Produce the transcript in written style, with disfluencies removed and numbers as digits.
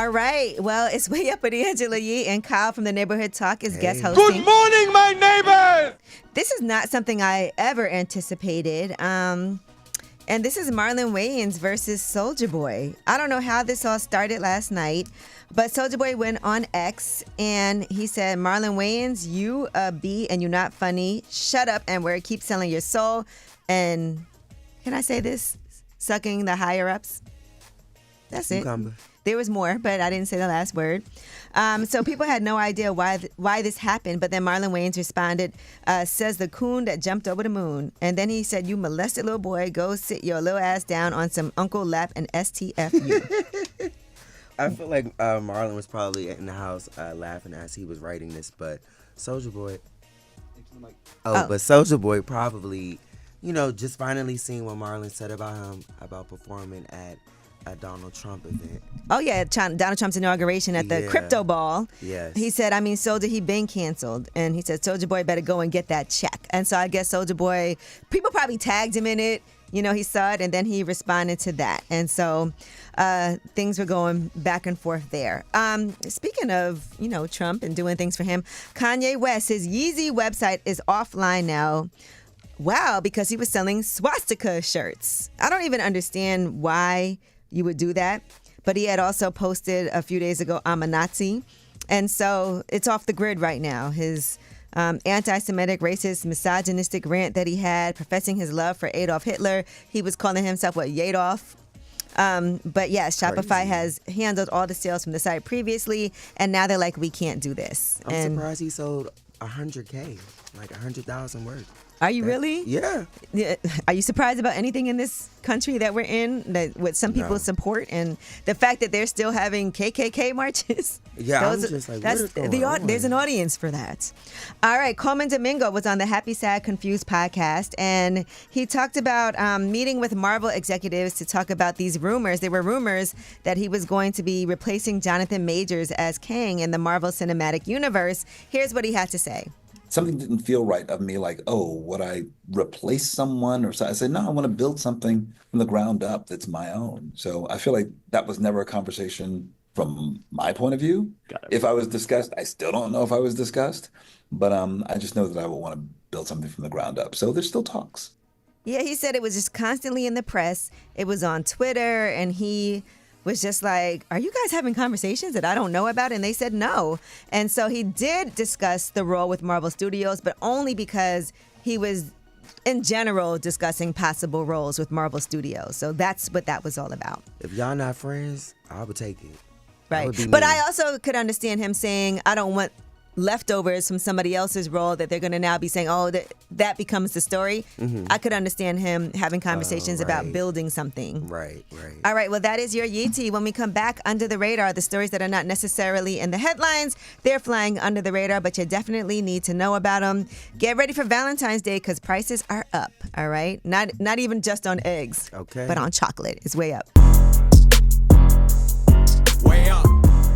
All right. Well, it's Way Up with Angela Yee, and Kyle from the Neighborhood Talk is guest hosting. Good morning, my neighbors! This is not something I ever anticipated. And this is Marlon Wayans versus Soulja Boy. I don't know how this all started last night, but Soulja Boy went on X and he said, Marlon Wayans, you a B and you're not funny. Shut up and wear keep selling your soul. And can I say this? Sucking the higher ups. That's it. There was more, but I didn't say the last word. So people had no idea why this happened. But then Marlon Wayans responded, says the coon that jumped over the moon. And then he said, you molested little boy, go sit your little ass down on some Uncle Lap and STFU. I feel like Marlon was probably in the house laughing as he was writing this, but Soulja Boy. But Soulja Boy probably, just finally seeing what Marlon said about him, about performing at a Donald Trump event. Oh, yeah, Donald Trump's inauguration at the crypto ball. Yes. He said, Soulja, he been canceled. And he said, Soulja Boy better go and get that check. And so I guess Soulja Boy, people probably tagged him in it. He saw it, and then he responded to that. And so things were going back and forth there. Speaking of, Trump and doing things for him, Kanye West, his Yeezy website is offline now. Wow, because he was selling Swastika shirts. I don't even understand why you would do that. But he had also posted a few days ago, I'm a Nazi. And so it's off the grid right now. His anti-Semitic, racist, misogynistic rant that he had, professing his love for Adolf Hitler. He was calling himself, Yadolf? But yes, Shopify has handled all the sales from the site previously. And now they're like, we can't do this. I'm surprised he sold 100K, like 100,000 worth. Are you really? Yeah. Are you surprised about anything in this country that we're in, that what some people support, and the fact that they're still having KKK marches? Yeah, I'm just like, what is going on? There's an audience for that. All right, Coleman Domingo was on the Happy, Sad, Confused podcast, and he talked about meeting with Marvel executives to talk about these rumors. There were rumors that he was going to be replacing Jonathan Majors as Kang in the Marvel Cinematic Universe. Here's what he had to say. Something didn't feel right of me, like, would I replace someone? Or so I said, no, I want to build something from the ground up that's my own. So I feel like that was never a conversation from my point of view. If I was discussed, I still don't know if I was discussed, but I just know that I will want to build something from the ground up. So there's still talks. Yeah, he said it was just constantly in the press. It was on Twitter, and he was just like, are you guys having conversations that I don't know about? And they said no. And so he did discuss the role with Marvel Studios, but only because he was, in general, discussing possible roles with Marvel Studios. So that's what that was all about. If y'all not friends, I would take it. Right. But I also could understand him saying, I don't want leftovers from somebody else's role that they're going to now be saying, that becomes the story. Mm-hmm. I could understand him having conversations about building something. Right. All right. Well, that is your Yeezy. When we come back, under the radar, the stories that are not necessarily in the headlines, they're flying under the radar, but you definitely need to know about them. Get ready for Valentine's Day because prices are up. All right. Not even just on eggs, but on chocolate. It's way up.